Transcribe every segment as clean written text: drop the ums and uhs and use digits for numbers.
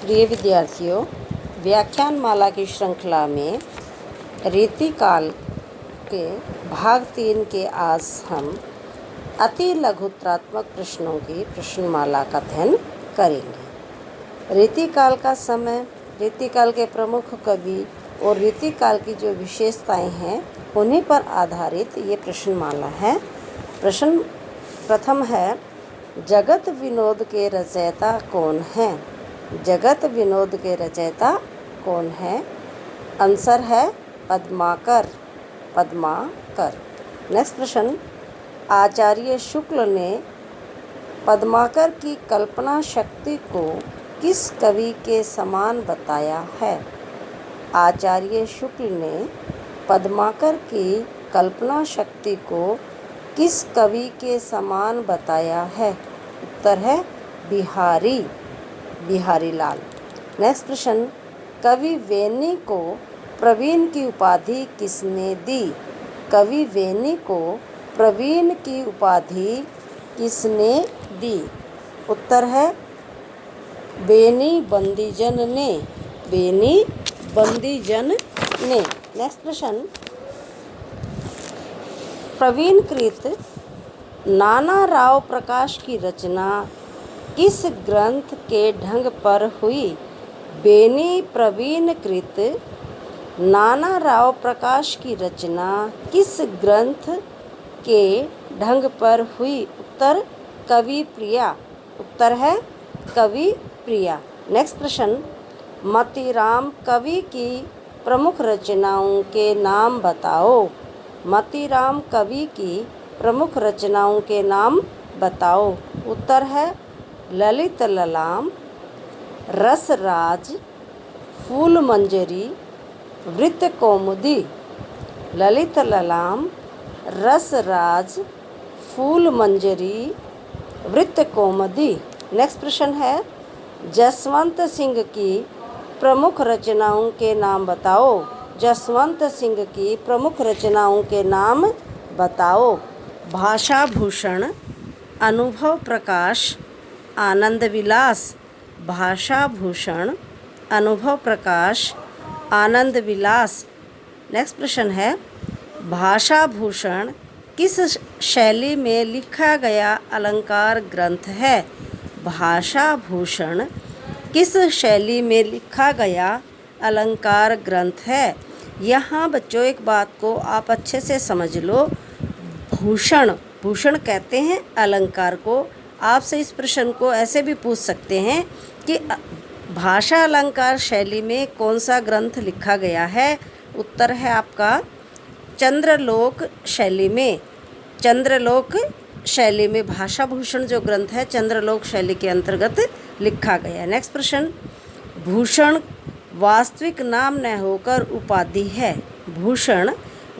प्रिय विद्यार्थियों, व्याख्यान माला की श्रृंखला में रीतिकाल के भाग 3 के आज हम अति लघुत्रात्मक प्रश्नों की प्रश्नमाला का अध्ययन करेंगे। रीतिकाल का समय, रीतिकाल के प्रमुख कवि और रीतिकाल की जो विशेषताएं हैं उन्हीं पर आधारित ये प्रश्नमाला है। प्रश्न प्रथम है, जगत विनोद के रचयिता कौन हैं? जगत विनोद के रचयिता कौन है? आंसर है पद्माकर। नेक्स्ट प्रश्न, आचार्य शुक्ल ने पद्माकर की कल्पना शक्ति को किस कवि के समान बताया है? आचार्य शुक्ल ने पद्माकर की कल्पना शक्ति को किस कवि के समान बताया है? उत्तर है बिहारी लाल। नेक्स्ट प्रश्न, कवि वेनी को प्रवीण की उपाधि किसने दी? कवि वेनी को प्रवीण की उपाधि किसने दी? उत्तर है बेनी बंदीजन ने। नेक्स्ट प्रश्न, प्रवीणकृत नाना राव प्रकाश की रचना किस ग्रंथ के ढंग पर हुई? बेनी प्रवीणकृत नाना राव प्रकाश की रचना किस ग्रंथ के ढंग पर हुई? उत्तर कवि प्रिया। नेक्स्ट प्रश्न, मतीराम कवि की प्रमुख रचनाओं के नाम बताओ। मतीराम कवि की प्रमुख रचनाओं के नाम बताओ। उत्तर है ललित ललाम, रसराज, फूल मंजरी, वृत्त कौमुदी। ललित ललाम, रसराज, फूल मंजरी, वृत्त कौमुदी। नेक्स्ट प्रश्न है, जसवंत सिंह की प्रमुख रचनाओं के नाम बताओ। जसवंत सिंह की प्रमुख रचनाओं के नाम बताओ। भाषा भूषण, अनुभव प्रकाश, आनंद विलास। भाषा भूषण, अनुभव प्रकाश, आनंद विलास। नेक्स्ट प्रश्न है, भाषा भूषण किस शैली में लिखा गया अलंकार ग्रंथ है? भाषा भूषण किस शैली में लिखा गया अलंकार ग्रंथ है? यहाँ बच्चों एक बात को आप अच्छे से समझ लो। भूषण कहते हैं अलंकार को। आपसे इस प्रश्न को ऐसे भी पूछ सकते हैं कि भाषा अलंकार शैली में कौन सा ग्रंथ लिखा गया है? उत्तर है आपका चंद्रलोक शैली में। चंद्रलोक शैली में भाषा भूषण जो ग्रंथ है चंद्रलोक शैली के अंतर्गत लिखा गया। नेक्स्ट प्रश्न, भूषण वास्तविक नाम न होकर उपाधि है। भूषण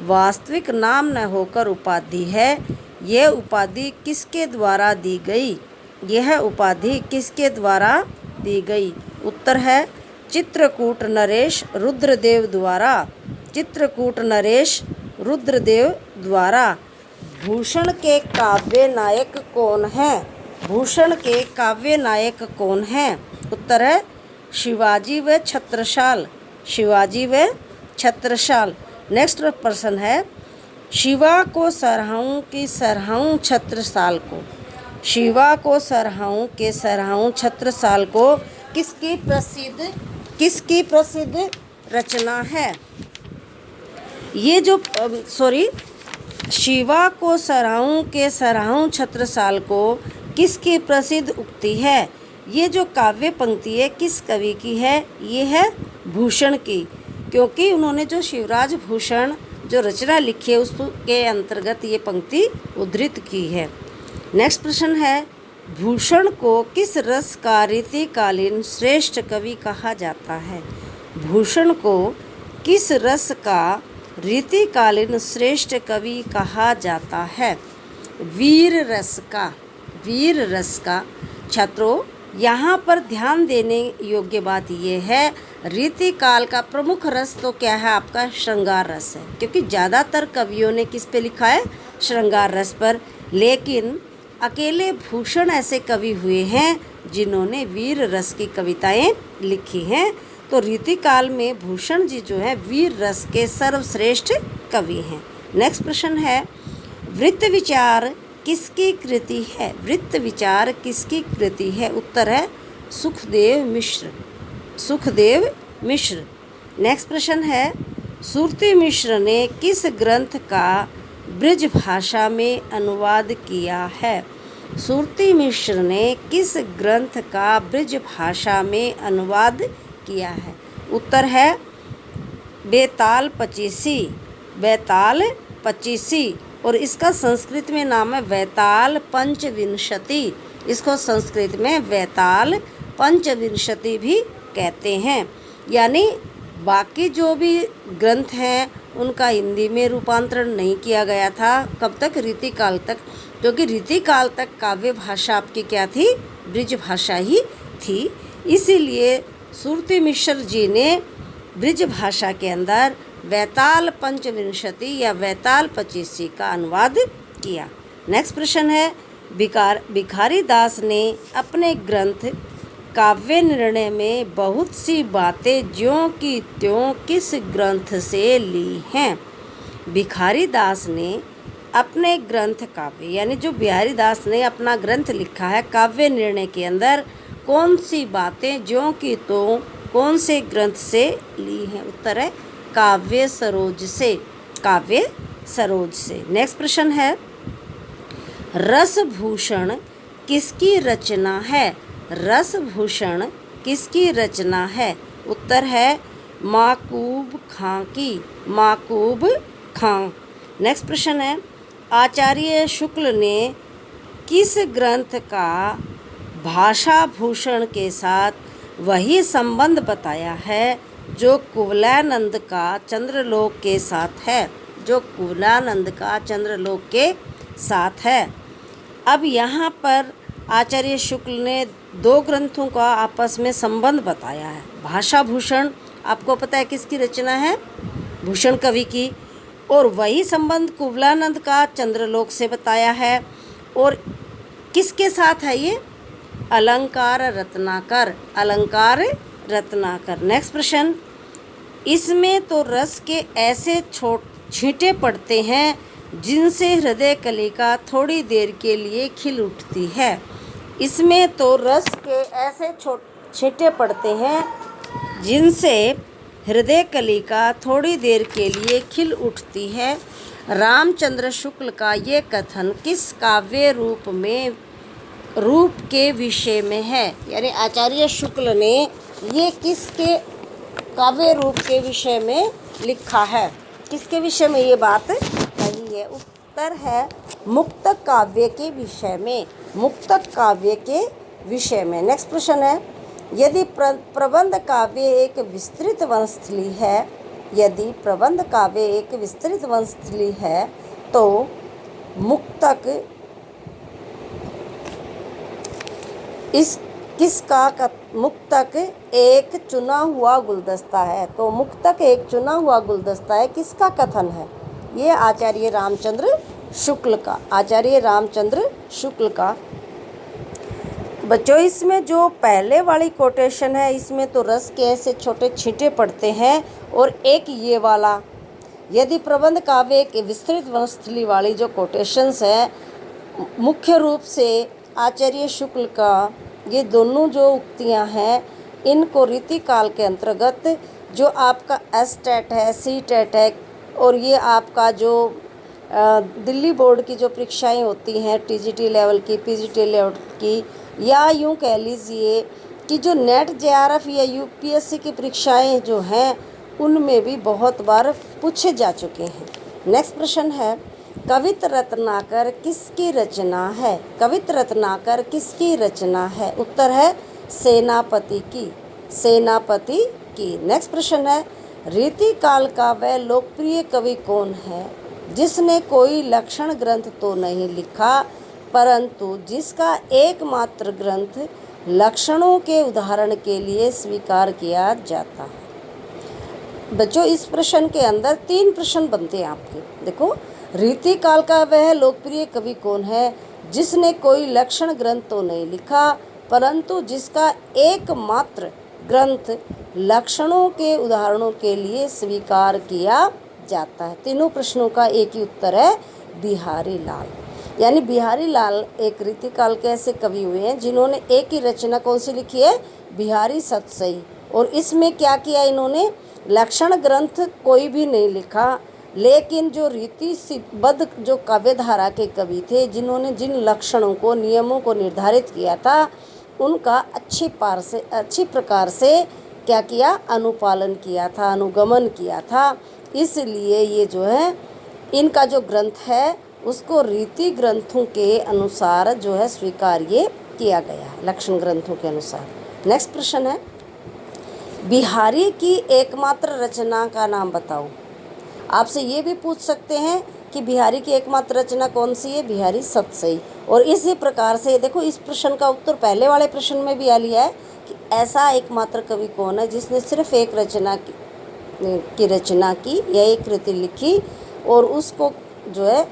वास्तविक नाम न होकर उपाधि है। यह उपाधि किसके द्वारा दी गई? यह उपाधि किसके द्वारा दी गई? उत्तर है चित्रकूट नरेश रुद्रदेव द्वारा। चित्रकूट नरेश रुद्रदेव द्वारा। भूषण के काव्य नायक कौन है? भूषण के काव्य नायक कौन है? उत्तर है शिवाजी व छत्रसाल। शिवाजी व छत्रसाल। नेक्स्ट प्रश्न है, शिवा को सराहूं कि सराहूं छत्रसाल को। शिवा को सराहूं के सराहूं छत्रसाल को किसकी प्रसिद्ध रचना है? ये जो शिवा को सराहूं के सराहूं छत्रसाल को किसकी प्रसिद्ध उक्ति है? ये जो काव्य पंक्ति है किस कवि की है? ये है भूषण की, क्योंकि उन्होंने जो शिवराज भूषण जो रचना लिखी है उसके अंतर्गत ये पंक्ति उद्धृत की है। नेक्स्ट प्रश्न है, भूषण को किस रस का रीतिकालीन श्रेष्ठ कवि कहा जाता है? भूषण को किस रस का रीतिकालीन श्रेष्ठ कवि कहा जाता है? वीर रस का। छात्रों, यहाँ पर ध्यान देने योग्य बात यह है, रीतिकाल का प्रमुख रस तो क्या है आपका? श्रृंगार रस है, क्योंकि ज़्यादातर कवियों ने किस पे लिखा है? श्रृंगार रस पर। लेकिन अकेले भूषण ऐसे कवि हुए हैं जिन्होंने वीर रस की कविताएं लिखी हैं। तो रीतिकाल में भूषण जी जो है वीर रस के सर्वश्रेष्ठ कवि हैं। नेक्स्ट प्रश्न है, वृत्त विचार किसकी कृति है? वृत्त विचार किसकी कृति है? उत्तर है सुखदेव मिश्र। सुखदेव मिश्र। नेक्स्ट प्रश्न है, सुरती मिश्र ने किस ग्रंथ का ब्रज भाषा में अनुवाद किया है? सुरती मिश्र ने किस ग्रंथ का ब्रज भाषा में अनुवाद किया है? उत्तर है बेताल पचीसी। बेताल पचीसी। और इसका संस्कृत में नाम है वैताल पंचविंशति। इसको संस्कृत में वैताल पंचविंशति भी कहते हैं। यानी बाकी जो भी ग्रंथ हैं उनका हिंदी में रूपांतरण नहीं किया गया था। कब तक? रीतिकाल तक, क्योंकि रीतिकाल तक काव्य भाषा आपकी क्या थी? ब्रज भाषा ही थी। इसीलिए सुरती मिश्र जी ने ब्रज भाषा के अंदर वैताल पंचविंशति या वैताल पचीसी का अनुवाद किया। नेक्स्ट प्रश्न है, भिखारी दास ने अपने ग्रंथ काव्य निर्णय में बहुत सी बातें ज्यों की त्यों किस ग्रंथ से ली हैं? भिखारी दास ने अपने ग्रंथ काव्य, यानी जो बिहारी दास ने अपना ग्रंथ लिखा है काव्य निर्णय के अंदर, कौन सी बातें ज्यों की त्यों कौन से ग्रंथ से ली हैं? उत्तर है काव्य सरोज से। काव्य सरोज से। नेक्स्ट प्रश्न है, रसभूषण किसकी रचना है? रसभूषण किसकी रचना है? उत्तर है माकूब खां की। माकूब खां। नेक्स्ट प्रश्न है, आचार्य शुक्ल ने किस ग्रंथ का भाषा भूषण के साथ वही संबंध बताया है जो कुवलयानंद का चंद्रलोक के साथ है? जो कुवलयानंद का चंद्रलोक के साथ है। अब यहाँ पर आचार्य शुक्ल ने दो ग्रंथों का आपस में संबंध बताया है। भाषा भूषण आपको पता है किसकी रचना है? भूषण कवि की। और वही संबंध कुवलयानंद का चंद्रलोक से बताया है। और किसके साथ है ये? अलंकार रत्नाकर। अलंकार रत्नाकर। नेक्स्ट प्रश्न, इसमें तो रस के ऐसे छींटे पड़ते हैं जिनसे हृदय कलिका थोड़ी देर के लिए खिल उठती है। इसमें तो रस के ऐसे छींटे पड़ते हैं जिनसे हृदय कलिका थोड़ी देर के लिए खिल उठती है। रामचंद्र शुक्ल का ये कथन किस काव्य रूप के विषय में है? यानी आचार्य शुक्ल ने ये किसके काव्य रूप के विषय में लिखा है? किसके विषय में ये बात कही है? उत्तर है मुक्तक काव्य के विषय में। मुक्तक काव्य के विषय में। नेक्स्ट प्रश्न है, यदि प्रबंध काव्य एक विस्तृत वंशस्थली है, यदि प्रबंध काव्य एक विस्तृत वंशस्थली है तो मुक्तक मुक्तक एक चुना हुआ गुलदस्ता है। तो मुक्तक एक चुना हुआ गुलदस्ता है, किसका कथन है? ये आचार्य रामचंद्र शुक्ल का। आचार्य रामचंद्र शुक्ल का। बच्चों, इसमें जो पहले वाली कोटेशन है इसमें तो रस के ऐसे छोटे छींटे पड़ते हैं। और एक ये वाला, यदि प्रबंध काव्य एक विस्तृत वंशस्थली वाली जो कोटेशंस है, मुख्य रूप से आचार्य शुक्ल का ये दोनों जो उक्तियां हैं, इनको रीतिकाल के अंतर्गत जो आपका एस-टेट है, सी-टेट है और ये आपका जो दिल्ली बोर्ड की जो परीक्षाएं होती हैं टीजीटी लेवल की, पीजीटी लेवल की, या यूँ कह लीजिए कि जो नेट जेआरएफ या यूपीएससी की परीक्षाएं जो हैं उनमें भी बहुत बार पूछे जा चुके हैं। नेक्स्ट प्रश्न है, कवित रत्नाकर किसकी रचना है? कवित रत्नाकर किसकी रचना है? उत्तर है सेनापति की। सेनापति की। नेक्स्ट प्रश्न है, रीतिकाल का वह लोकप्रिय कवि कौन है जिसने कोई लक्षण ग्रंथ तो नहीं लिखा परंतु जिसका एकमात्र ग्रंथ लक्षणों के उदाहरण के लिए स्वीकार किया जाता है? बच्चों, इस प्रश्न के अंदर 3 प्रश्न बनते हैं आपके। देखो, रीतिकाल का वह लोकप्रिय कवि कौन है जिसने कोई लक्षण ग्रंथ तो नहीं लिखा परंतु जिसका एकमात्र ग्रंथ लक्षणों के उदाहरणों के लिए स्वीकार किया जाता है। तीनों प्रश्नों का एक ही उत्तर है, बिहारी लाल। यानी बिहारी लाल एक रीतिकाल के ऐसे कवि हुए हैं जिन्होंने एक ही रचना कौन सी लिखी है, बिहारी सतसई। और इसमें क्या किया इन्होंने, लक्षण ग्रंथ कोई भी नहीं लिखा, लेकिन जो रीतिबद्ध जो काव्यधारा के कवि थे जिन्होंने जिन लक्षणों को नियमों को निर्धारित किया था उनका अच्छी प्रकार से क्या किया, अनुपालन किया था, अनुगमन किया था। इसलिए ये जो है इनका जो ग्रंथ है उसको रीति ग्रंथों के अनुसार जो है स्वीकार्य किया गया है, लक्षण ग्रंथों के अनुसार। नेक्स्ट प्रश्न है, बिहारी की एकमात्र रचना का नाम बताओ। आपसे ये भी पूछ सकते हैं कि बिहारी की एकमात्र रचना कौन सी है, बिहारी सतसई। और इसी प्रकार से देखो इस प्रश्न का उत्तर पहले वाले प्रश्न में भी आ लिया है कि ऐसा एकमात्र कवि कौन है जिसने सिर्फ एक रचना की रचना की या एक कृति लिखी और उसको जो है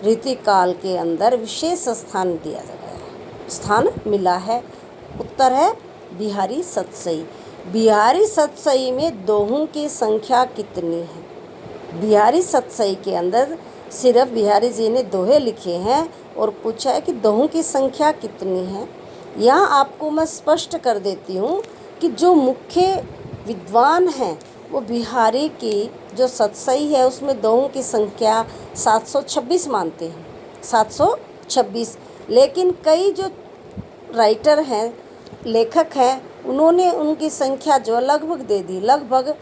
रीतिकाल के अंदर विशेष स्थान दिया गया है, स्थान मिला है। उत्तर है बिहारी सतसई। बिहारी सतसई में दोहों की संख्या कितनी है? बिहारी सतसई के अंदर सिर्फ बिहारी जी ने दोहे लिखे हैं और पूछा है कि दोहों की संख्या कितनी है। यहाँ आपको मैं स्पष्ट कर देती हूँ कि जो मुख्य विद्वान हैं वो बिहारी की जो सतसई है उसमें दोहों की संख्या 726 मानते हैं, 726। लेकिन कई जो राइटर हैं, लेखक हैं, उन्होंने उनकी संख्या जो लगभग दे दी, लगभग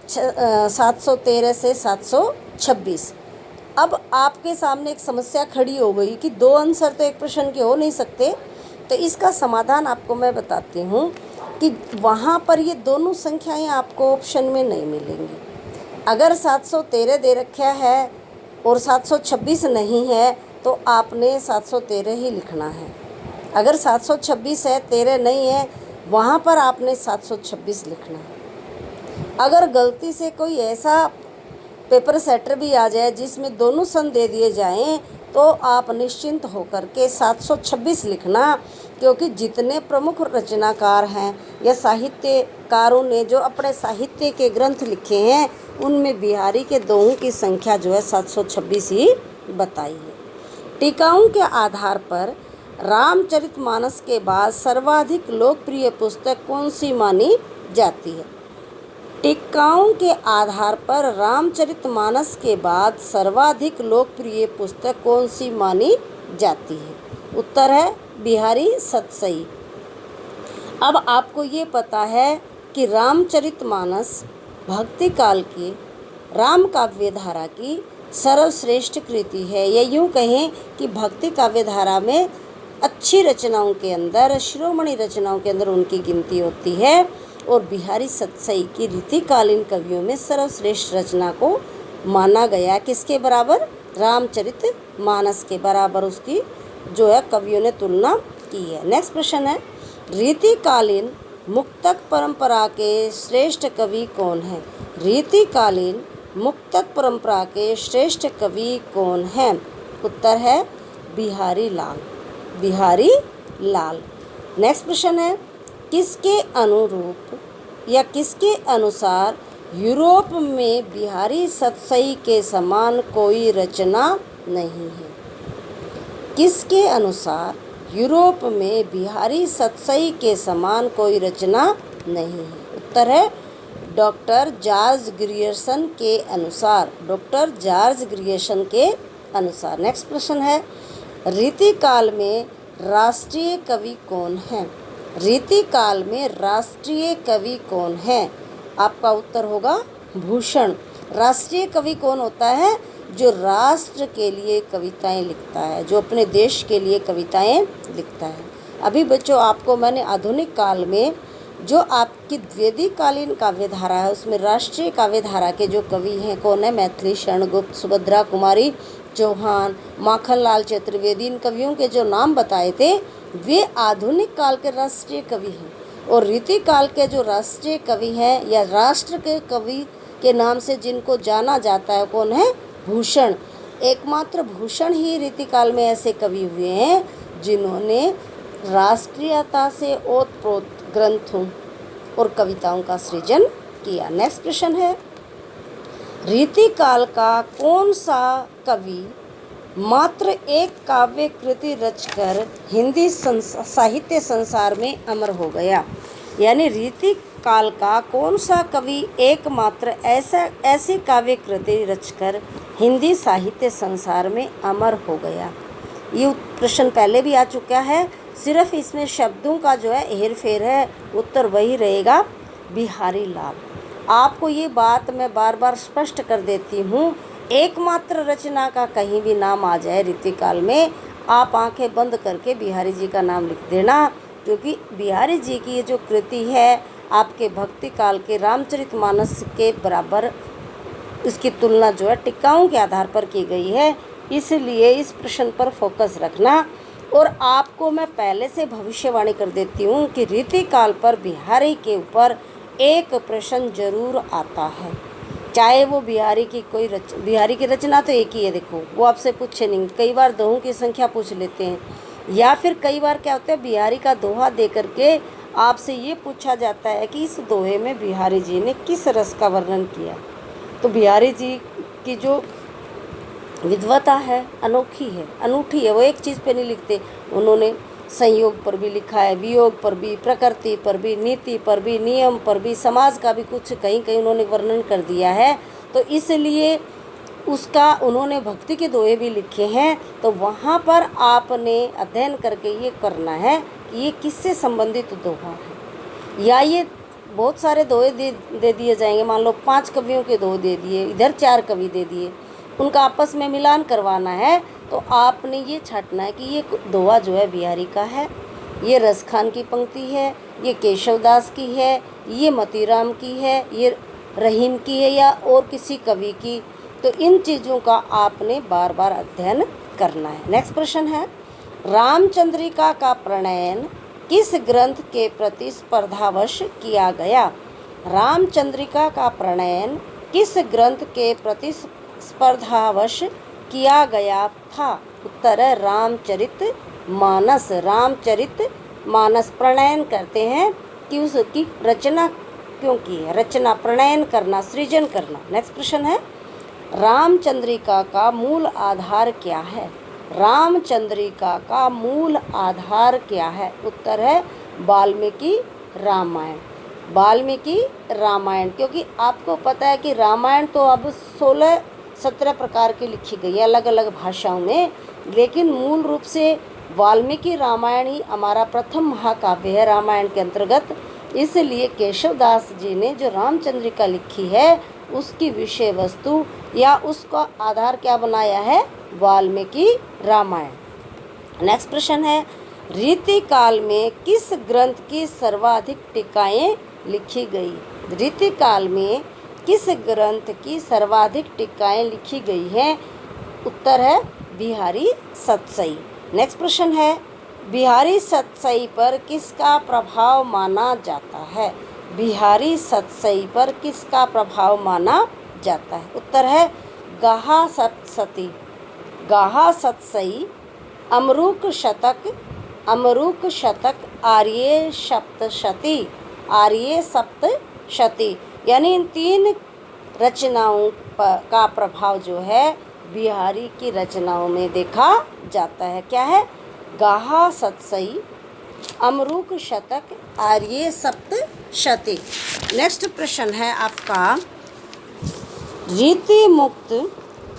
713 से 726। अब आपके सामने एक समस्या खड़ी हो गई कि दो आंसर तो एक प्रश्न के हो नहीं सकते, तो इसका समाधान आपको मैं बताती हूँ कि वहाँ पर ये दोनों संख्याएं आपको ऑप्शन में नहीं मिलेंगी। अगर 713 दे रखा है और 726 नहीं है तो आपने 713 ही लिखना है। अगर 726 है, 13 नहीं है, वहाँ पर आपने 726 लिखना है। अगर गलती से कोई ऐसा पेपर सेटर भी आ जाए जिसमें दोनों सन दे दिए जाएं तो आप निश्चिंत होकर के 726 लिखना, क्योंकि जितने प्रमुख रचनाकार हैं या साहित्यकारों ने जो अपने साहित्य के ग्रंथ लिखे हैं उनमें बिहारी के दोहों की संख्या जो है 726 ही बताई है। टीकाओं के आधार पर रामचरितमानस के बाद सर्वाधिक लोकप्रिय पुस्तक कौन सी मानी जाती है? टीकाओं के आधार पर रामचरितमानस के बाद सर्वाधिक लोकप्रिय पुस्तक कौन सी मानी जाती है? उत्तर है बिहारी सतसई। अब आपको ये पता है कि रामचरितमानस भक्ति काल की राम काव्य धारा की सर्वश्रेष्ठ कृति है, या यूँ कहें कि भक्ति काव्य धारा में अच्छी रचनाओं के अंदर, शिरोमणि रचनाओं के अंदर उनकी गिनती होती है। और बिहारी सतसई की रीतिकालीन कवियों में सर्वश्रेष्ठ रचना को माना गया। किसके बराबर? रामचरितमानस के बराबर उसकी जो है कवियों ने तुलना की है। नेक्स्ट प्रश्न है, रीतिकालीन मुक्तक परंपरा के श्रेष्ठ कवि कौन है? रीतिकालीन मुक्तक परंपरा के श्रेष्ठ कवि कौन हैं? उत्तर है बिहारी लाल, बिहारी लाल। नेक्स्ट प्रश्न है, किसके अनुरूप या किसके अनुसार यूरोप में बिहारी सतसई के समान कोई रचना नहीं है? किसके अनुसार यूरोप में बिहारी सतसई के समान कोई रचना नहीं है? उत्तर है डॉक्टर जॉर्ज ग्रियर्सन के अनुसार, डॉक्टर जॉर्ज ग्रियर्सन के अनुसार। नेक्स्ट प्रश्न है, रीतिकाल में राष्ट्रीय कवि कौन है? रीतिकाल में राष्ट्रीय कवि कौन है? आपका उत्तर होगा भूषण। राष्ट्रीय कवि कौन होता है? जो राष्ट्र के लिए कविताएं लिखता है, जो अपने देश के लिए कविताएं लिखता है। अभी बच्चों आपको मैंने आधुनिक काल में जो आपकी वैदिककालीन काव्यधारा है उसमें राष्ट्रीय काव्यधारा के जो कवि हैं कौन है? मैथिली शरण गुप्त, सुभद्रा कुमारी चौहान, माखनलाल चतुर्वेदी, इन कवियों के जो नाम बताए थे वे आधुनिक काल के राष्ट्रीय कवि हैं। और रीतिकाल के जो राष्ट्रीय कवि हैं या राष्ट्र के कवि के नाम से जिनको जाना जाता है कौन है? भूषण। एकमात्र भूषण ही रीतिकाल में ऐसे कवि हुए हैं जिन्होंने राष्ट्रीयता से ओतप्रोत ग्रंथों और कविताओं का सृजन किया। नेक्स्ट प्रश्न है, रीतिकाल का कौन सा कवि मात्र एक काव्य कृति रचकर हिंदी साहित्य संसार में अमर हो गया? यानी रीतिकाल का कौन सा कवि एकमात्र ऐसी काव्य कृति रचकर हिंदी साहित्य संसार में अमर हो गया? ये प्रश्न पहले भी आ चुका है, सिर्फ इसमें शब्दों का जो है हेर फेर है, उत्तर वही रहेगा, बिहारी लाल। आपको ये बात मैं बार बार स्पष्ट कर देती हूँ, एकमात्र रचना का कहीं भी नाम आ जाए रीतिकाल में, आप आंखें बंद करके बिहारी जी का नाम लिख देना, क्योंकि बिहारी जी की ये जो कृति है आपके भक्ति काल के रामचरितमानस के बराबर इसकी तुलना जो है टीकाओं के आधार पर की गई है। इसलिए इस प्रश्न पर फोकस रखना। और आपको मैं पहले से भविष्यवाणी कर देती हूँ कि रीतिकाल पर बिहारी के ऊपर एक प्रश्न जरूर आता है, चाहे वो बिहारी की रचना तो एक ही है, देखो वो आपसे पूछे नहीं, कई बार दोहों की संख्या पूछ लेते हैं, या फिर कई बार क्या होता है बिहारी का दोहा दे करके आपसे ये पूछा जाता है कि इस दोहे में बिहारी जी ने किस रस का वर्णन किया। तो बिहारी जी की जो विद्वता है अनोखी है, अनूठी है, वो एक चीज़ पे नहीं लिखते, उन्होंने संयोग पर भी लिखा है, वियोग पर भी, प्रकृति पर भी, नीति पर भी, नियम पर भी, समाज का भी कुछ कहीं कहीं उन्होंने वर्णन कर दिया है। तो इसलिए उसका उन्होंने भक्ति के दोहे भी लिखे हैं, तो वहाँ पर आपने अध्ययन करके ये करना है कि ये किससे संबंधित दोहा है। या ये बहुत सारे दोहे दे दिए जाएंगे, मान लो 5 कवियों के दोहे दे दिए, इधर 4 कवि दे दिए, उनका आपस में मिलान करवाना है, तो आपने ये छांटना है कि ये दोहा जो है बिहारी का है, ये रसखान की पंक्ति है, ये केशवदास की है, ये मोतीराम की है, ये रहीम की है, या और किसी कवि की। तो इन चीज़ों का आपने बार बार अध्ययन करना है। नेक्स्ट प्रश्न है, रामचंद्रिका का प्रणयन किस ग्रंथ के प्रति स्पर्धावश किया गया? रामचंद्रिका का प्रणयन किस ग्रंथ के प्रति स्पर्धावश किया गया था? उत्तर है रामचरितमानस। रामचरितमानस प्रणयन करते हैं कि उसकी रचना क्यों की है, रचना प्रणयन करना, सृजन करना। नेक्स्ट प्रश्न है, रामचंद्रिका का मूल आधार क्या है? रामचंद्रिका का मूल आधार क्या है? उत्तर है वाल्मीकि रामायण। वाल्मीकि रामायण, क्योंकि आपको पता है कि रामायण तो अब 16-17 प्रकार की लिखी गई है अलग अलग भाषाओं में, लेकिन मूल रूप से वाल्मीकि रामायण ही हमारा प्रथम महाकाव्य है रामायण के अंतर्गत। इसलिए केशवदास जी ने जो रामचंद्रिका लिखी है उसकी विषय वस्तु या उसका आधार क्या बनाया है? वाल्मीकि रामायण। नेक्स्ट प्रश्न है, रीतिकाल में किस ग्रंथ की सर्वाधिक टीकाएं लिखी गई? रीतिकाल में किस ग्रंथ की सर्वाधिक टीकाएं लिखी गई हैं? उत्तर है बिहारी सतसई। नेक्स्ट प्रश्न है, बिहारी सतसई पर किसका प्रभाव माना जाता है? बिहारी सतसई पर किसका प्रभाव माना जाता है? उत्तर है गाहा सतसती, गाहा सतसई, अमरूक शतक, आर्य सप्तशती, आर्य सप्तशती। यानी इन 3 रचनाओं का प्रभाव जो है बिहारी की रचनाओं में देखा जाता है। क्या है? गाहा सतसई, अमरूक शतक, आर्य सप्तशती। नेक्स्ट प्रश्न है आपका, रीति मुक्त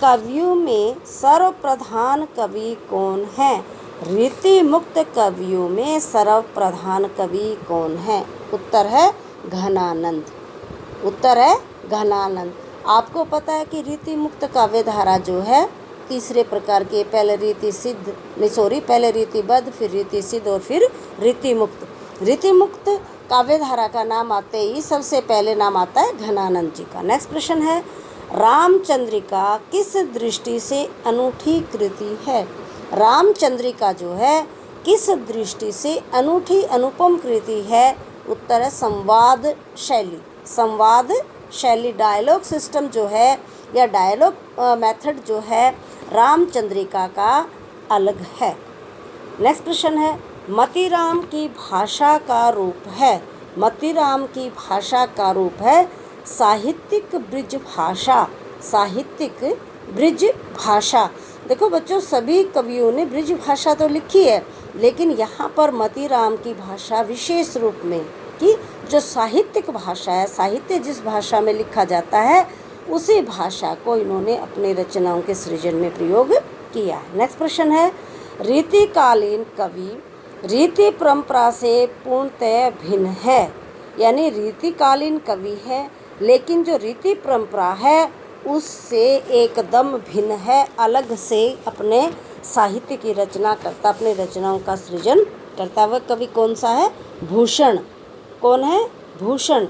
कवियों में सर्वप्रधान कवि कौन है? रीति मुक्त कवियों में सर्वप्रधान कवि कौन है? उत्तर है घनानंद। उत्तर है घनानंद। आपको पता है कि रीति मुक्त काव्य धारा जो है 3 प्रकार की, पहले रीतिबद्ध, फिर रीति सिद्ध और फिर रीति मुक्त। रीति मुक्त काव्य धारा का नाम आते ही सबसे पहले नाम आता है घनानंद जी का। नेक्स्ट प्रश्न है, रामचंद्रिका किस दृष्टि से अनूठी कृति है? रामचंद्रिका जो है किस दृष्टि से अनूठी अनुपम कृति है? उत्तर है संवाद शैली। संवाद शैली, डायलॉग सिस्टम जो है या डायलॉग मेथड जो है रामचंद्रिका का अलग है। नेक्स्ट प्रश्न है, मतीराम की भाषा का रूप है। मतीराम की भाषा का रूप है साहित्यिक ब्रिज भाषा। साहित्यिक ब्रिज भाषा। देखो बच्चों, सभी कवियों ने ब्रिज भाषा तो लिखी है, लेकिन यहाँ पर मतीराम की भाषा विशेष रूप में कि जो साहित्यिक भाषा है, साहित्य जिस भाषा में लिखा जाता है उसी भाषा को इन्होंने अपने रचनाओं के सृजन में प्रयोग किया है। नेक्स्ट प्रश्न है, रीतिकालीन कवि रीति परंपरा से पूर्णतः भिन्न है। यानी रीतिकालीन कवि है, लेकिन जो रीति परंपरा है उससे एकदम भिन्न है, अलग से अपने साहित्य की रचना करता, अपने रचनाओं का सृजन करता। वह कवि कौन सा है? भूषण। कौन है? भूषण।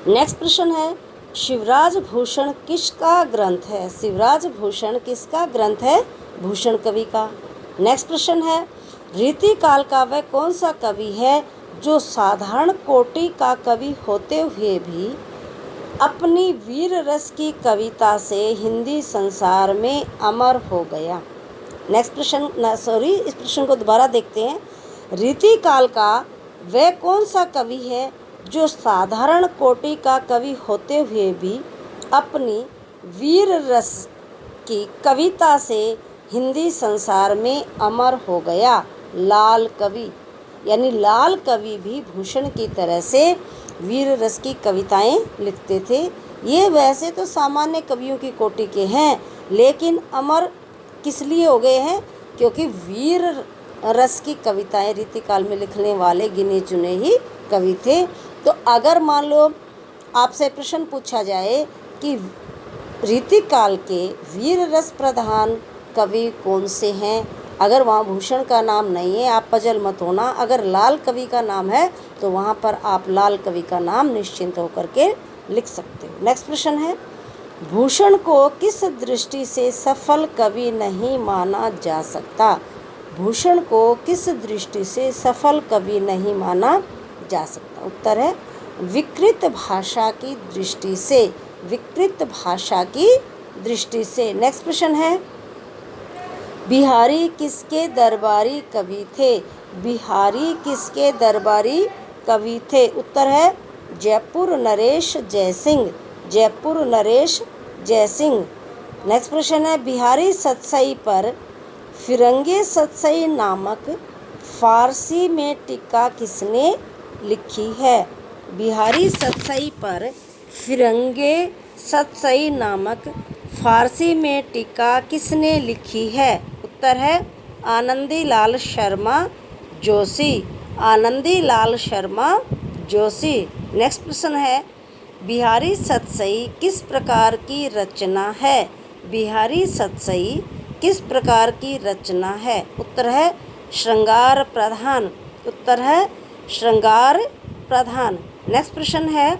नेक्स्ट प्रश्न है, शिवराज भूषण किसका ग्रंथ है? शिवराज भूषण किसका ग्रंथ है? भूषण कवि का। नेक्स्ट प्रश्न है, रीतिकाल का वह कौन सा कवि है जो साधारण कोटि का कवि होते हुए भी अपनी वीर रस की कविता से हिंदी संसार में अमर हो गया? नेक्स्ट प्रश्न, इस प्रश्न को दोबारा देखते हैं। रीतिकाल का वह कौन सा कवि है जो साधारण कोटि का कवि होते हुए भी अपनी वीर रस की कविता से हिंदी संसार में अमर हो गया? लाल कवि। यानी लाल कवि भी भूषण की तरह से वीर रस की कविताएं लिखते थे। ये वैसे तो सामान्य कवियों की कोटि के हैं, लेकिन अमर किस लिए हो गए हैं? क्योंकि वीर रस की कविताएं रीतिकाल में लिखने वाले गिने चुने ही कवि थे। तो अगर मान लो आपसे प्रश्न पूछा जाए कि रीतिकाल के वीर रस प्रधान कवि कौन से हैं, अगर वहाँ भूषण का नाम नहीं है आप पजल मत होना। अगर लाल कवि का नाम है तो वहाँ पर आप लाल कवि का नाम निश्चिंत होकर के लिख सकते हो। नेक्स्ट प्रश्न है, भूषण को किस दृष्टि से सफल कवि नहीं माना जा सकता? भूषण को किस दृष्टि से सफल कवि नहीं माना जा सकता? उत्तर है विकृत भाषा की दृष्टि से। विकृत भाषा की दृष्टि से। नेक्स्ट प्रश्न है, बिहारी किसके दरबारी कवि थे? बिहारी किसके दरबारी कवि थे? उत्तर है जयपुर नरेश जयसिंह। जयपुर नरेश जयसिंह। नेक्स्ट प्रश्न है, बिहारी सतसई पर फिरंगे सतसई नामक फारसी में टीका किसने लिखी है? बिहारी सतसई पर फिरंगे सतसई नामक फारसी में टीका किसने लिखी है? उत्तर है आनंदी लाल शर्मा जोशी। आनंदी लाल शर्मा जोशी। नेक्स्ट प्रश्न है, बिहारी सतसई किस प्रकार की रचना है? बिहारी सतसई किस प्रकार की रचना है? उत्तर है श्रृंगार प्रधान। उत्तर है श्रृंगार प्रधान। नेक्स्ट प्रश्न है,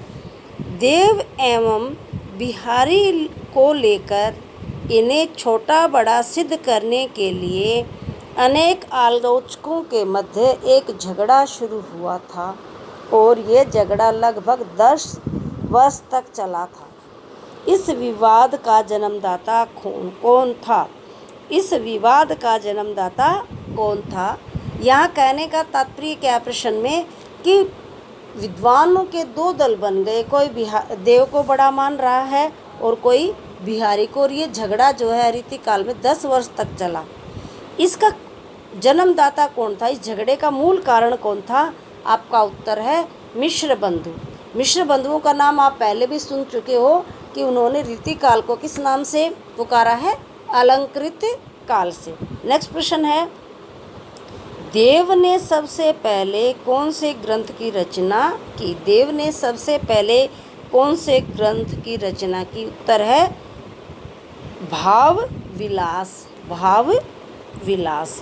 देव एवं बिहारी को लेकर इन्हें छोटा बड़ा सिद्ध करने के लिए अनेक आलोचकों के मध्य एक झगड़ा शुरू हुआ था और ये झगड़ा लगभग 10 वर्ष तक चला था। इस विवाद का जन्मदाता कौन था? इस विवाद का जन्मदाता कौन था? यहाँ कहने का तात्पर्य क्या प्रश्न में कि विद्वानों के 2 दल बन गए। कोई देव को बड़ा मान रहा है और कोई बिहारी को, और ये झगड़ा जो है रीतिकाल में 10 वर्ष तक चला। इसका जन्मदाता कौन था? इस झगड़े का मूल कारण कौन था? आपका उत्तर है मिश्र बंधु। मिश्र बंधुओं का नाम आप पहले भी सुन चुके हो कि उन्होंने रीतिकाल को किस नाम से पुकारा है? अलंकृत काल से। नेक्स्ट प्रश्न है, देव ने सबसे पहले कौन से ग्रंथ की रचना की? देव ने सबसे पहले कौन से ग्रंथ की रचना की? उत्तर है भाव विलास। भाव विलास।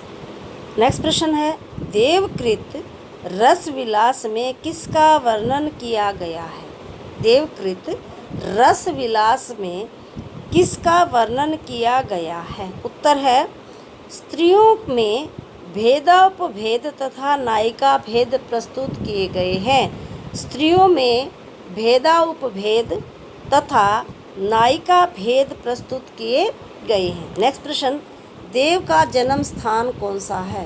नेक्स्ट प्रश्न है, देवकृत रस विलास में किसका वर्णन किया गया है? देवकृत रस विलास में किसका वर्णन किया गया है? उत्तर है स्त्रियों में भेदोपभेद तथा नायिका भेद प्रस्तुत किए गए हैं। स्त्रियों में भेदोपभेद तथा नायिका भेद प्रस्तुत किए गए हैं। नेक्स्ट प्रश्न, देव का जन्म स्थान कौन सा है?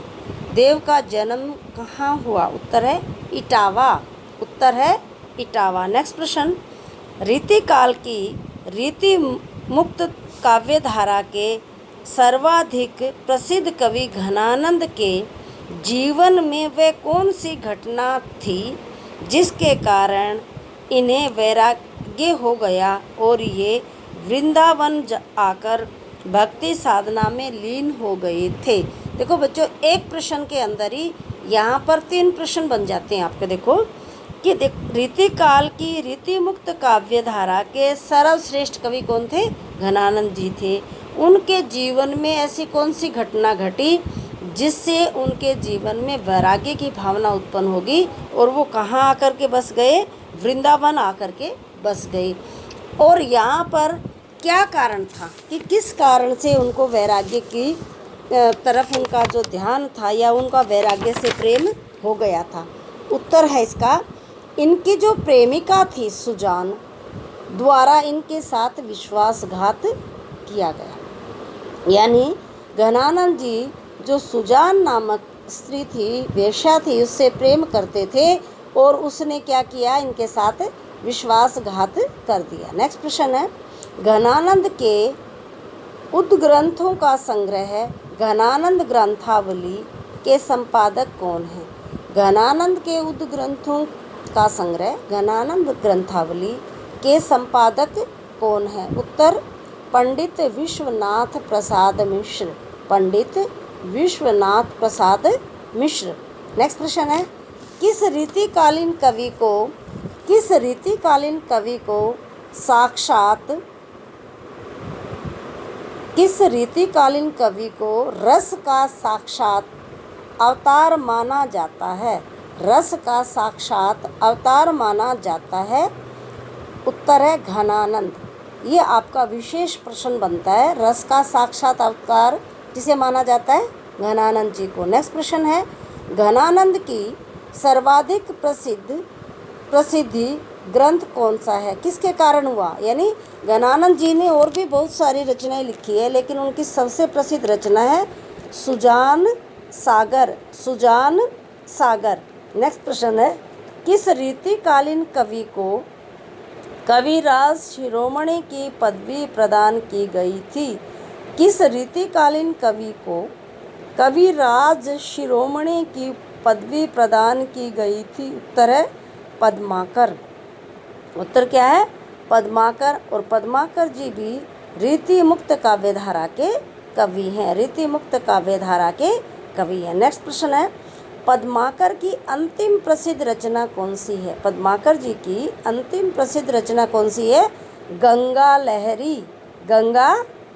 देव का जन्म कहाँ हुआ? उत्तर है इटावा। उत्तर है इटावा। नेक्स्ट प्रश्न, रीतिकाल की रीति मुक्त काव्यधारा के सर्वाधिक प्रसिद्ध कवि घनानंद के जीवन में वह कौन सी घटना थी जिसके कारण इन्हें वैराग्य हो गया और ये वृंदावन आकर भक्ति साधना में लीन हो गए थे? देखो बच्चों, एक प्रश्न के अंदर ही यहाँ पर 3 प्रश्न बन जाते हैं आपके। देखो कि रीतिकाल की रीति मुक्त काव्यधारा के सर्वश्रेष्ठ कवि कौन थे? घनानंद जी थे। उनके जीवन में ऐसी कौन सी घटना घटी जिससे उनके जीवन में वैराग्य की भावना उत्पन्न होगी और वो कहाँ आकर के बस गए? वृंदावन आकर के बस गए। और यहाँ पर क्या कारण था कि किस कारण से उनको वैराग्य की तरफ उनका जो ध्यान था या उनका वैराग्य से प्रेम हो गया था? उत्तर है इसका, इनकी जो प्रेमिका थी सुजान द्वारा इनके साथ विश्वासघात किया गया। यानी घनानंद जी जो सुजान नामक स्त्री थी, वेश्या थी, उससे प्रेम करते थे और उसने क्या किया? इनके साथ विश्वासघात कर दिया। नेक्स्ट प्रश्न है, घनानंद के उद्ग्रंथों का संग्रह घनानंद ग्रंथावली के संपादक कौन है? घनानंद के उद्ग्रंथों का संग्रह घनानंद ग्रंथावली के संपादक कौन है? उत्तर पंडित विश्वनाथ प्रसाद मिश्र। पंडित विश्वनाथ प्रसाद मिश्र। नेक्स्ट प्रश्न है, किस रीतिकालीन कवि को रस का साक्षात अवतार माना जाता है? रस का साक्षात अवतार माना जाता है? उत्तर है घनानंद। ये आपका विशेष प्रश्न बनता है, रस का साक्षात अवतार जिसे माना जाता है? घनानंद जी को। नेक्स्ट प्रश्न है, घनानंद की सर्वाधिक प्रसिद्धि ग्रंथ कौन सा है? किसके कारण हुआ? यानी घनानंद जी ने और भी बहुत सारी रचनाएं लिखी है, लेकिन उनकी सबसे प्रसिद्ध रचना है सुजान सागर। नेक्स्ट प्रश्न है, किस रीतिकालीन कवि को कविराज शिरोमणि की पदवी प्रदान की गई थी? किस रीतिकालीन कवि को कविराज शिरोमणि की पदवी प्रदान की गई थी? उत्तर है पद्माकर। उत्तर क्या है? पद्माकर। और पद्माकर जी भी रीति मुक्त काव्यधारा के कवि हैं। रीति मुक्त काव्यधारा के कवि हैं। नेक्स्ट प्रश्न है, पद्माकर की अंतिम प्रसिद्ध रचना कौन सी है? पद्माकर जी की अंतिम प्रसिद्ध रचना कौन सी है? गंगा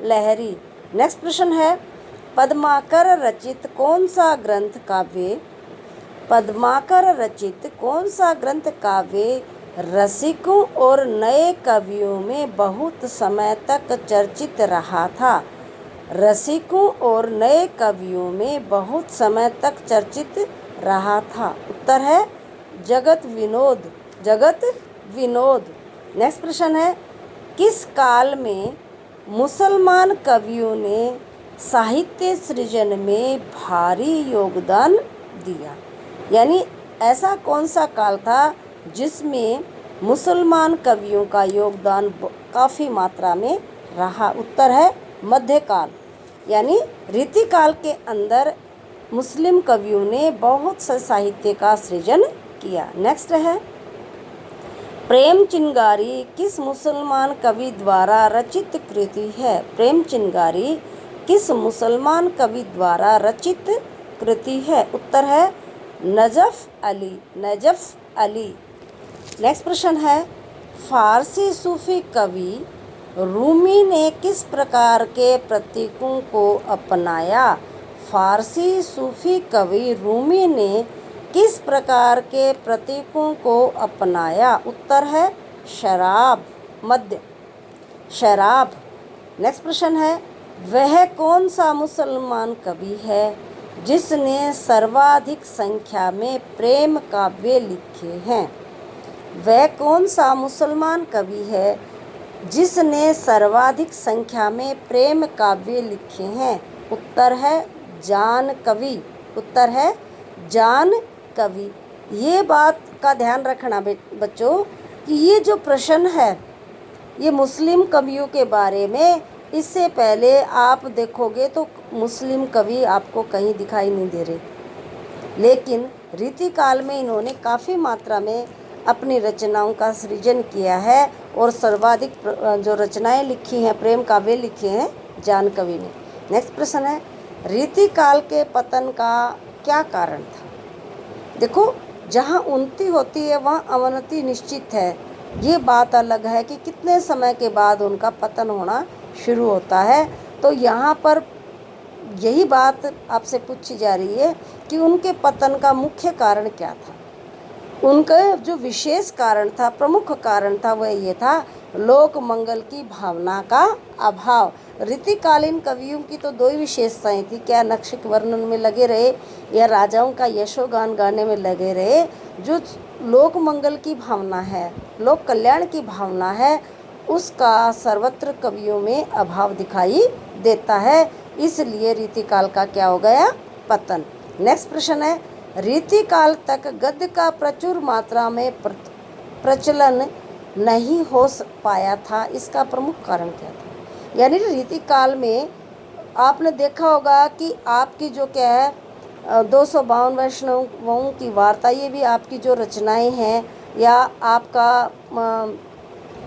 लहरी। नेक्स्ट प्रश्न है, पद्माकर रचित कौन सा ग्रंथ काव्य रसिकों और नए कवियों में बहुत समय तक चर्चित रहा था? रसिकों और नए कवियों में बहुत समय तक चर्चित रहा था। उत्तर है जगत विनोद। नेक्स्ट प्रश्न है, किस काल में मुसलमान कवियों ने साहित्य सृजन में भारी योगदान दिया? यानी ऐसा कौन सा काल था जिसमें मुसलमान कवियों का योगदान काफ़ी मात्रा में रहा? उत्तर है मध्यकाल। यानी रीतिकाल के अंदर मुस्लिम कवियों ने बहुत से साहित्य का सृजन किया। नेक्स्ट है, प्रेम चिंगारी किस मुसलमान कवि द्वारा रचित कृति है? प्रेम चिंगारी किस मुसलमान कवि द्वारा रचित कृति है? उत्तर है नजफ अली। नेक्स्ट प्रश्न है, फारसी सूफी कवि रूमी ने किस प्रकार के प्रतीकों को अपनाया? फारसी सूफी कवि रूमी ने किस प्रकार के प्रतीकों को अपनाया? उत्तर है शराब। नेक्स्ट प्रश्न है, वह कौन सा मुसलमान कवि है जिसने सर्वाधिक संख्या में प्रेम काव्य लिखे हैं? वह कौन सा मुसलमान कवि है जिसने सर्वाधिक संख्या में प्रेम काव्य लिखे हैं? उत्तर है जान कवि। उत्तर है जान कवि। ये बात का ध्यान रखना बच्चों कि ये जो प्रश्न है ये मुस्लिम कवियों के बारे में, इससे पहले आप देखोगे तो मुस्लिम कवि आपको कहीं दिखाई नहीं दे रहे, लेकिन रीतिकाल में इन्होंने काफ़ी मात्रा में अपनी रचनाओं का सृजन किया है और सर्वाधिक जो रचनाएं लिखी हैं, प्रेम काव्य लिखे हैं जान कवि ने। नेक्स्ट प्रश्न है रीतिकाल के पतन का क्या कारण था? देखो, जहाँ उन्नति होती है वहाँ अवनति निश्चित है। ये बात अलग है कि कितने समय के बाद उनका पतन होना शुरू होता है। तो यहाँ पर यही बात आपसे पूछी जा रही है कि उनके पतन का मुख्य कारण क्या था। उनका जो विशेष कारण था, प्रमुख कारण था, वह ये था लोक मंगल की भावना का अभाव। रीतिकालीन कवियों की तो दो ही विशेषताएं थी, क्या नक्षिक वर्णन में लगे रहे या राजाओं का यशोगान गाने में लगे रहे। जो लोक मंगल की भावना है, लोक कल्याण की भावना है, उसका सर्वत्र कवियों में अभाव दिखाई देता है। इसलिए रीतिकाल का क्या हो गया? पतन। नेक्स्ट प्रश्न है रीतिकाल तक गद्य का प्रचुर मात्रा में प्रचलन नहीं हो पाया था, इसका प्रमुख कारण क्या था? यानी रीतिकाल में आपने देखा होगा कि आपकी जो क्या है 252 वैष्णवों की वार्ता, ये भी आपकी जो रचनाएं हैं, या आपका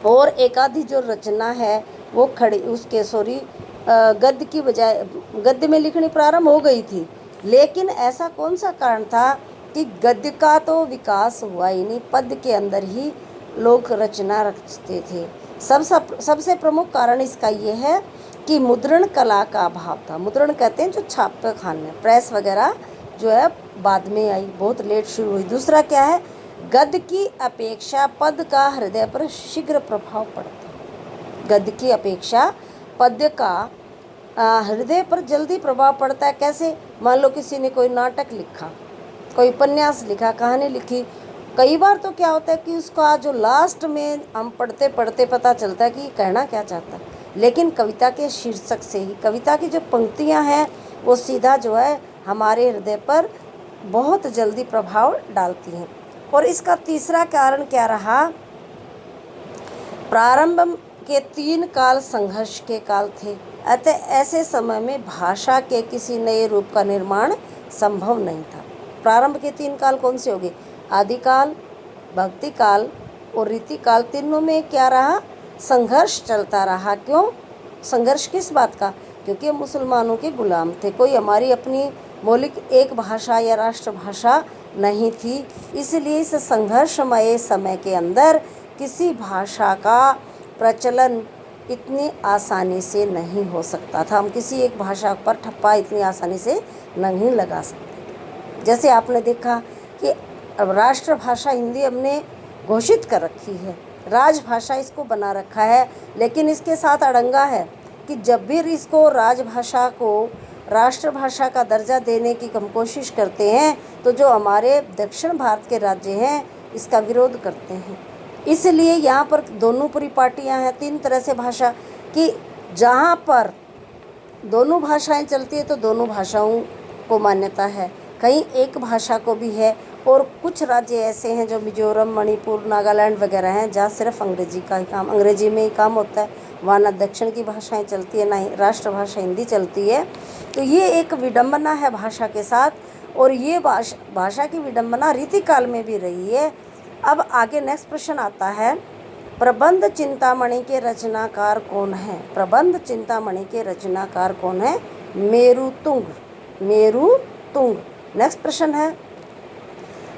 और एक आधी जो रचना है वो खड़ी उसके गद्य की बजाय गद्य में लिखनी प्रारंभ हो गई थी। लेकिन ऐसा कौन सा कारण था कि गद्य का तो विकास हुआ ही नहीं, पद्य के अंदर ही लोग रचना रचते थे। सबसे प्रमुख कारण इसका ये है कि मुद्रण कला का अभाव था। मुद्रण कहते हैं जो छापे खाने, प्रेस वगैरह जो है बाद में आई, बहुत लेट शुरू हुई। दूसरा क्या है, गद्य की अपेक्षा पद्य का हृदय पर शीघ्र प्रभाव पड़ता। गद्य की अपेक्षा पद्य का हृदय पर जल्दी प्रभाव पड़ता है। कैसे? मान लो किसी ने कोई नाटक लिखा, कोई उपन्यास लिखा, कहानी लिखी, कई बार तो क्या होता है कि उसका जो लास्ट में हम पढ़ते पढ़ते पता चलता है कि कहना क्या चाहता है, लेकिन कविता के शीर्षक से ही, कविता की जो पंक्तियां हैं वो सीधा जो है हमारे हृदय पर बहुत जल्दी प्रभाव डालती हैं। और इसका तीसरा कारण क्या रहा? प्रारंभ के 3 काल संघर्ष के काल थे, अतः ऐसे समय में भाषा के किसी नए रूप का निर्माण संभव नहीं था। प्रारंभ के 3 काल कौन से हो गए? आदिकाल, भक्ति काल और रीतिकाल। तीनों में क्या रहा? संघर्ष चलता रहा। क्यों संघर्ष? किस बात का? क्योंकि हम मुसलमानों के गुलाम थे, कोई हमारी अपनी मौलिक एक भाषा या राष्ट्रभाषा नहीं थी। इसलिए इस संघर्षमय समय के अंदर किसी भाषा का प्रचलन इतनी आसानी से नहीं हो सकता था। हम किसी एक भाषा पर ठप्पा इतनी आसानी से नहीं लगा सकते। जैसे आपने देखा कि राष्ट्रभाषा हिंदी हमने घोषित कर रखी है, राजभाषा इसको बना रखा है, लेकिन इसके साथ अड़ंगा है कि जब भी इसको राजभाषा को राष्ट्रभाषा का दर्जा देने की हम कोशिश करते हैं तो जो हमारे दक्षिण भारत के राज्य हैं इसका विरोध करते हैं। इसलिए यहाँ पर दोनों परिपाटियाँ हैं, 3 तरह से भाषा कि जहाँ पर दोनों भाषाएं चलती है तो दोनों भाषाओं को मान्यता है, कहीं एक भाषा को भी है। और कुछ राज्य ऐसे हैं जो मिजोरम, मणिपुर, नागालैंड वगैरह हैं जहाँ सिर्फ अंग्रेजी में ही काम होता है, वहाँ ना दक्षिण की भाषाएं चलती है ना ही राष्ट्रभाषा हिंदी चलती है। तो ये एक विडंबना है भाषा के साथ, और ये भाषा की विडंबना रीतिकाल में भी रही है। अब आगे नेक्स्ट प्रश्न आता है, प्रबंध चिंतामणि के रचनाकार कौन है? प्रबंध चिंतामणि के रचनाकार कौन है? मेरुतुंग। नेक्स्ट प्रश्न है,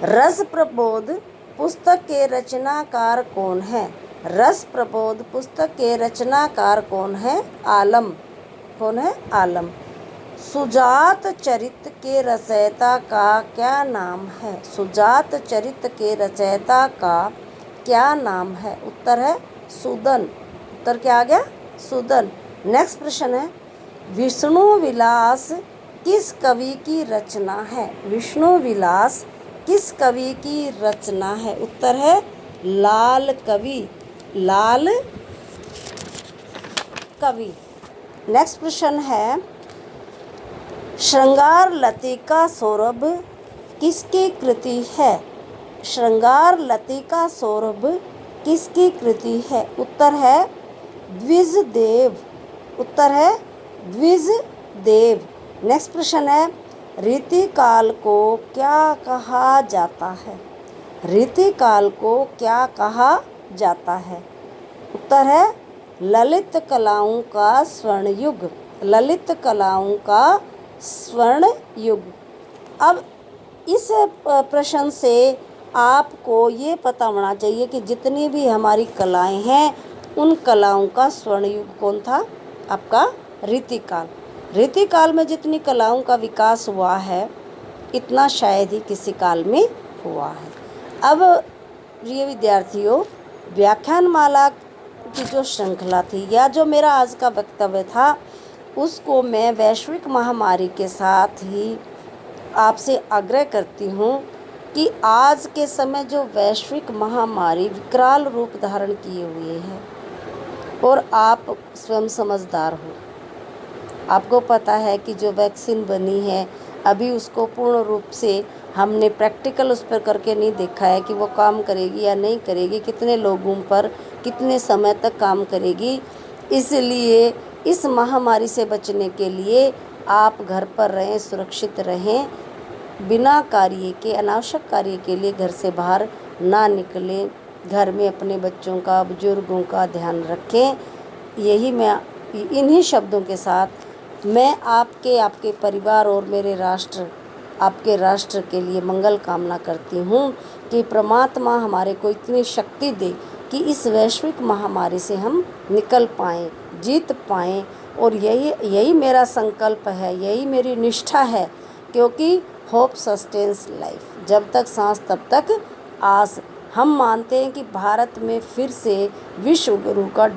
रस प्रबोध पुस्तक के रचनाकार कौन है? रस प्रबोध पुस्तक के रचनाकार कौन है? आलम। कौन है? आलम। सुजात चरित के रचयिता का क्या नाम है? सुजात चरित के रचयिता का क्या नाम है? उत्तर है सूदन। उत्तर क्या आ गया? सूदन। नेक्स्ट प्रश्न है, विष्णु विलास किस कवि की रचना है? विष्णु विलास किस कवि की रचना है? उत्तर है लाल कवि। लाल कवि। नेक्स्ट प्रश्न है, श्रृंगार लतिका सौरभ किसकी कृति है? श्रृंगार लतिका सौरभ किसकी कृति है? उत्तर है द्विजदेव। उत्तर है द्विजदेव। नेक्स्ट प्रश्न है, ऋतुकाल को क्या कहा जाता है? ऋतुकाल को क्या कहा जाता है? उत्तर है ललित कलाओं का स्वर्ण युग। ललित कलाओं का स्वर्ण युग। अब इस प्रश्न से आपको ये पता होना चाहिए कि जितनी भी हमारी कलाएं हैं उन कलाओं का स्वर्ण युग कौन था? आपका ऋतुकाल। ऋतुकाल में जितनी कलाओं का विकास हुआ है इतना शायद ही किसी काल में हुआ है। अब प्रिय विद्यार्थियों, व्याख्यानमाला की जो श्रृंखला थी या जो मेरा आज का वक्तव्य था उसको मैं वैश्विक महामारी के साथ ही आपसे आग्रह करती हूँ कि आज के समय जो वैश्विक महामारी विकराल रूप धारण किए हुए है और आप स्वयं समझदार हो, आपको पता है कि जो वैक्सीन बनी है अभी उसको पूर्ण रूप से हमने प्रैक्टिकल उस पर करके नहीं देखा है कि वो काम करेगी या नहीं करेगी, कितने लोगों पर कितने समय तक काम करेगी। इसलिए इस महामारी से बचने के लिए आप घर पर रहें, सुरक्षित रहें, बिना कार्य के, अनावश्यक कार्य के लिए घर से बाहर ना निकलें, घर में अपने बच्चों का, बुजुर्गों का ध्यान रखें। यही मैं इन्हीं शब्दों के साथ मैं आपके परिवार और मेरे राष्ट्र, आपके राष्ट्र के लिए मंगल कामना करती हूँ कि परमात्मा हमारे को इतनी शक्ति दे कि इस वैश्विक महामारी से हम निकल पाएँ, जीत पाएँ। और यही मेरा संकल्प है, यही मेरी निष्ठा है, क्योंकि होप सस्टेन्स लाइफ। जब तक सांस तब तक आस। हम मानते हैं कि भारत में फिर से विश्व गुरु का